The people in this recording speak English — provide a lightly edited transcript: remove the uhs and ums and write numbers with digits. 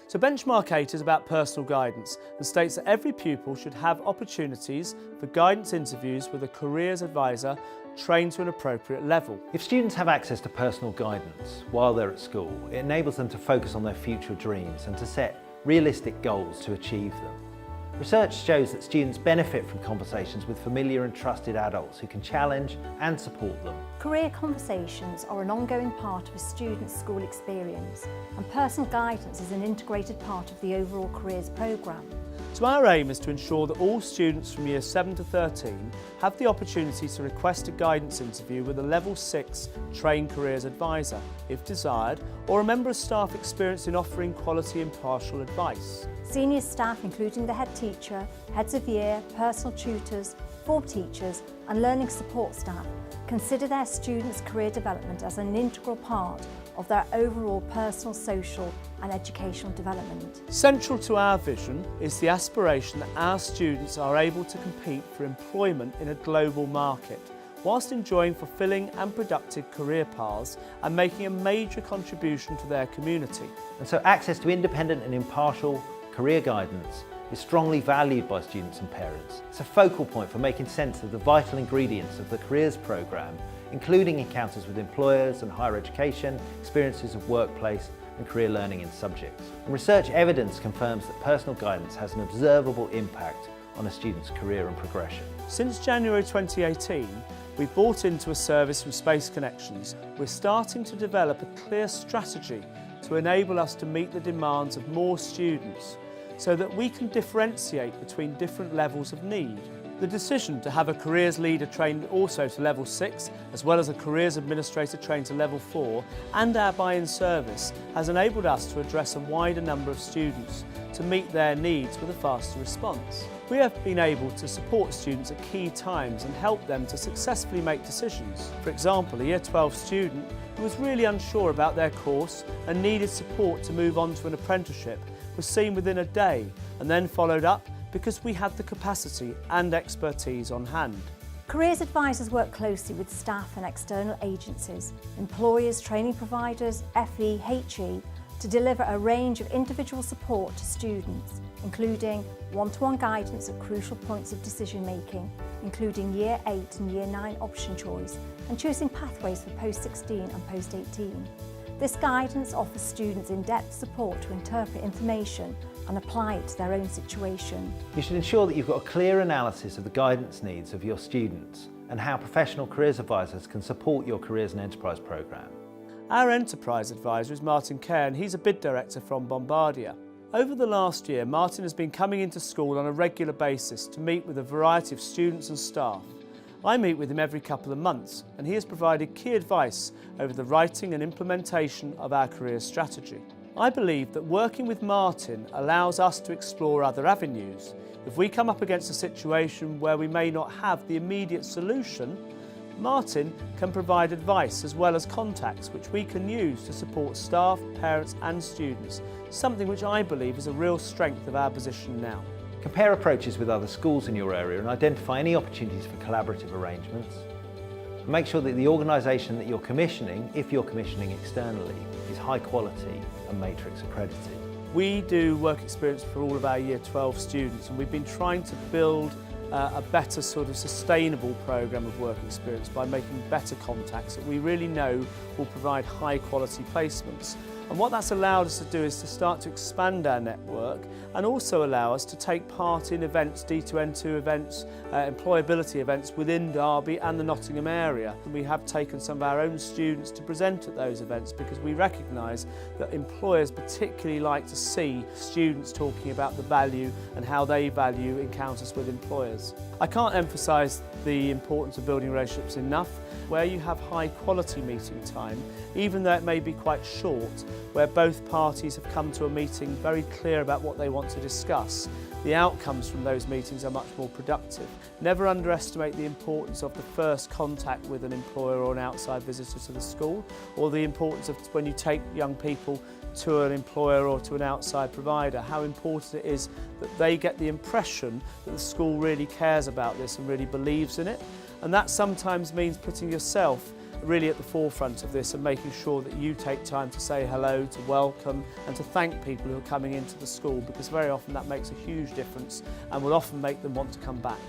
So Benchmark 8 is about personal guidance and states that every pupil should have opportunities for guidance interviews with a careers advisor trained to an appropriate level. If students have access to personal guidance while they're at school, it enables them to focus on their future dreams and to set realistic goals to achieve them. Research shows that students benefit from conversations with familiar and trusted adults who can challenge and support them. Career conversations are an ongoing part of a student's school experience, and personal guidance is an integrated part of the overall careers programme. So our aim is to ensure that all students from year 7 to 13 have the opportunity to request a guidance interview with a Level 6 trained careers advisor, if desired, or a member of staff experienced in offering quality impartial advice. Senior staff, including the head teacher, heads of year, personal tutors, form teachers and learning support staff, consider their students' career development as an integral part of their overall personal, social and educational development. Central to our vision is the aspiration that our students are able to compete for employment in a global market, whilst enjoying fulfilling and productive career paths and making a major contribution to their community. And so access to independent and impartial career guidance is strongly valued by students and parents. It's a focal point for making sense of the vital ingredients of the careers programme, including encounters with employers and higher education, experiences of workplace and career learning in subjects. And research evidence confirms that personal guidance has an observable impact on a student's career and progression. Since January 2018, we've bought into a service from Space Connections. We're starting to develop a clear strategy to enable us to meet the demands of more students so that we can differentiate between different levels of need. The decision to have a careers leader trained also to Level 6, as well as a careers administrator trained to Level 4, and our buy-in service has enabled us to address a wider number of students to meet their needs with a faster response. We have been able to support students at key times and help them to successfully make decisions. For example, a Year 12 student who was really unsure about their course and needed support to move on to an apprenticeship was seen within a day and then followed up because we had the capacity and expertise on hand. Careers advisors work closely with staff and external agencies, employers, training providers, FE, HE, to deliver a range of individual support to students, including one-to-one guidance at crucial points of decision making, including Year 8 and Year 9 option choice, and choosing pathways for post-16 and post-18. This guidance offers students in-depth support to interpret information and apply it to their own situation. You should ensure that you've got a clear analysis of the guidance needs of your students and how professional careers advisors can support your careers and enterprise programme. Our enterprise advisor is Martin Kerr, and he's a bid director from Bombardier. Over the last year, Martin has been coming into school on a regular basis to meet with a variety of students and staff. I meet with him every couple of months, and he has provided key advice over the writing and implementation of our careers strategy. I believe that working with Martin allows us to explore other avenues. If we come up against a situation where we may not have the immediate solution, Martin can provide advice as well as contacts which we can use to support staff, parents and students, something which I believe is a real strength of our position now. Compare approaches with other schools in your area and identify any opportunities for collaborative arrangements. And make sure that the organisation that you're commissioning, if you're commissioning externally, is high quality and matrix accredited. We do work experience for all of our Year 12 students, and we've been trying to build a better sort of sustainable programme of work experience by making better contacts that we really know will provide high quality placements. And what that's allowed us to do is to start to expand our network and also allow us to take part in events, D2N2 events, employability events within Derby and the Nottingham area. And we have taken some of our own students to present at those events because we recognise that employers particularly like to see students talking about the value and how they value encounters with employers. I can't emphasise the importance of building relationships enough. Where you have high quality meeting time, even though it may be quite short, where both parties have come to a meeting very clear about what they want to discuss, the outcomes from those meetings are much more productive. Never underestimate the importance of the first contact with an employer or an outside visitor to the school, or the importance of when you take young people to an employer or to an outside provider, how important it is that they get the impression that the school really cares about this and really believes in it. And that sometimes means putting yourself really at the forefront of this and making sure that you take time to say hello, to welcome and to thank people who are coming into the school, because very often that makes a huge difference and will often make them want to come back.